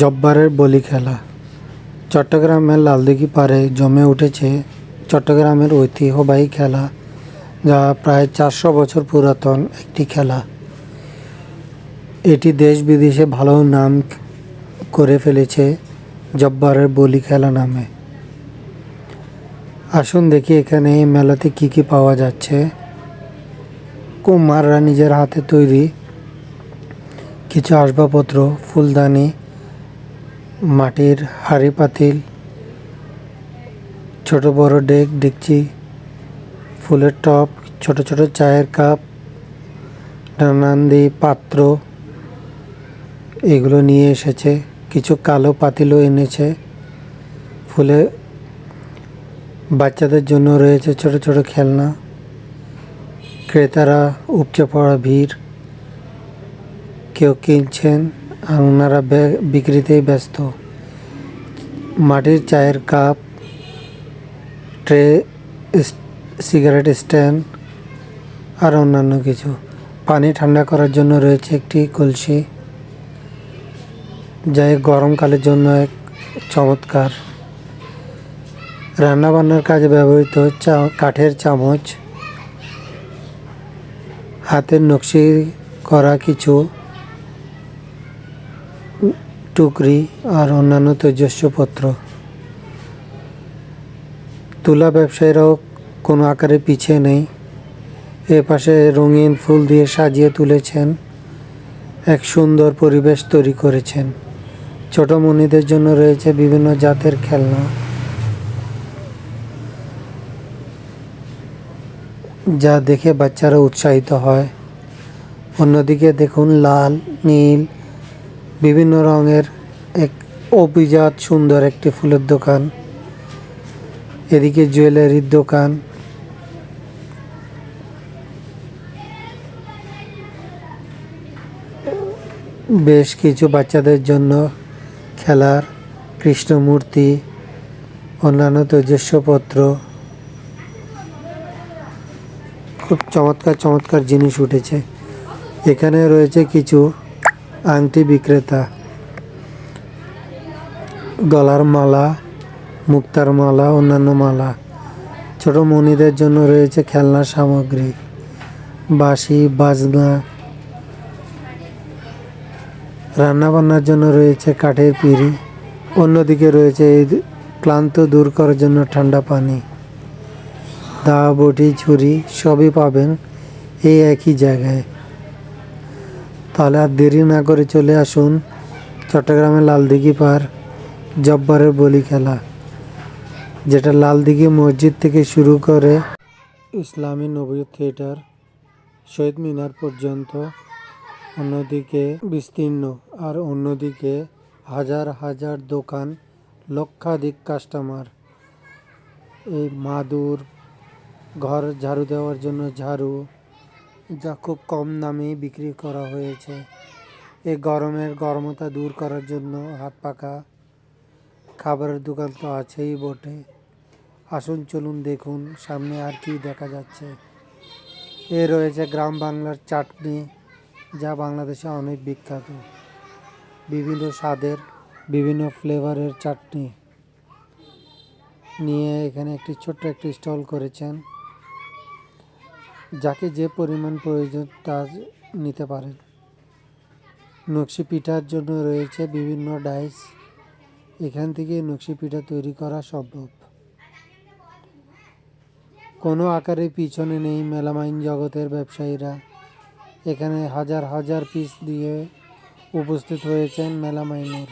জব্বারের বলি খেলা চট্টগ্রামের লালদিঘি পাড়ে জমে উঠেছে চট্টগ্রামের ঐতিহ্যবাহী খেলা, যা প্রায় 400 বছর পুরাতন একটি খেলা। এটি দেশ বিদেশে ভালো নাম করে ফেলেছে জব্বারের বলি খেলা নামে। আসুন দেখি এখানে এই মেলাতে কি কি পাওয়া যাচ্ছে। কুমাররা নিজের হাতে তৈরি কিছু আসবাবপত্র, ফুলদানি, মাটির হাঁড়ি পাতিল, ছোট বড় ডেক ডেকচি, ফুলের টব, ছোট ছোট চায়ের কাপ, নানান্দি পাত্র এগুলো নিয়ে এসেছে। কিছু কালো পাতিলও এনেছে। ফুলে বাচ্চাদের জন্য রয়েছে ছোট ছোট খেলনা। ক্রেতারা উপচে পড়া ভিড়, কেউ কিনছেন আর ওনারা বিক্রিতেই ব্যস্ত। মাটির চায়ের কাপ, ট্রে, সিগারেট স্ট্যান্ড আর অন্যান্য কিছু। পানি ঠান্ডা করার জন্য রয়েছে একটি কলসি, যা গরমকালের জন্য এক চমৎকার। রান্নাবান্নার কাজে ব্যবহৃত কাঠের চামচ, হাতের নকশি করা কিছু টুকরি আর অন্যান্য তেজস্বপত্র। তুলা ব্যবসায়ীরাও কোনো আকারে পিছিয়ে নেই। এপাশে রঙিন ফুল দিয়ে সাজিয়ে তুলেছেন, এক সুন্দর পরিবেশ তৈরি করেছেন। ছোট মনিদের জন্য রয়েছে বিভিন্ন জাতের খেলনা, যা দেখে বাচ্চারা উৎসাহিত হয়। অন্যদিকে দেখুন লাল, নীল, বিভিন্ন রঙের এক অভিজাত সুন্দর একটি ফুলের দোকান। এদিকে জুয়েলারির দোকান। বেশ কিছু বাচ্চাদের জন্য খেলার কৃষ্ণ মূর্তি, অন্যান্য তেজস্বপত্র, খুব চমৎকার চমৎকার জিনিস উঠেছে। এখানে রয়েছে কিছু আংটি বিক্রেতা, গলার মালা, মুক্তার মালা, অন্যান্য মালা। ছোট মনিদের জন্য রয়েছে খেলনা সামগ্রী, বাঁশি, বাজনা। রান্নাবান্নার জন্য রয়েছে কাঠের পিঁড়ি। অন্যদিকে রয়েছে ক্লান্ত দূর করার জন্য ঠান্ডা পানি। দা, বটি, ছুরি সবই পাবেন এই একই জায়গায়। তাহলে আর দেরি না করে চলে আসুন চট্টগ্রামের লালদিঘি পাড় জব্বারের বলি খেলা, যেটা লালদিঘি মসজিদ থেকে শুরু করে ইসলামী নবী থিয়েটার, শহীদ মিনার পর্যন্ত অন্যদিকে বিস্তীর্ণ। আর অন্যদিকে হাজার হাজার দোকান, লক্ষাধিক কাস্টমার। এই মাদুর, ঘর ঝাড়ু দেওয়ার জন্য ঝাড়ু, যা খুব কম দামে বিক্রি করা হয়েছে। এই গরমের গরমতা দূর করার জন্য হাত পাখা। খাবারের দোকান তো আছেই বটে। আসুন চলুন দেখুন সামনে আর কি দেখা যাচ্ছে। এ রয়েছে গ্রাম বাংলার চাটনি, যা বাংলাদেশে অনেক বিখ্যাত। বিভিন্ন স্বাদের, বিভিন্ন ফ্লেভারের চাটনি নিয়ে এখানে একটি ছোট্ট একটি স্টল করেছেন। যাকে যে পরিমাণ প্রয়োজন তা নিতে পারেন। নকশি পিঠার জন্য রয়েছে বিভিন্ন ডাইস। এখান থেকে নকশি পিঠা তৈরি করা সম্ভব। কোনো আকারে পিছনে নেই মেলামাইন জগতের ব্যবসায়ীরা। এখানে হাজার হাজার পিস দিয়ে উপস্থিত হয়েছেন মেলামাইনের।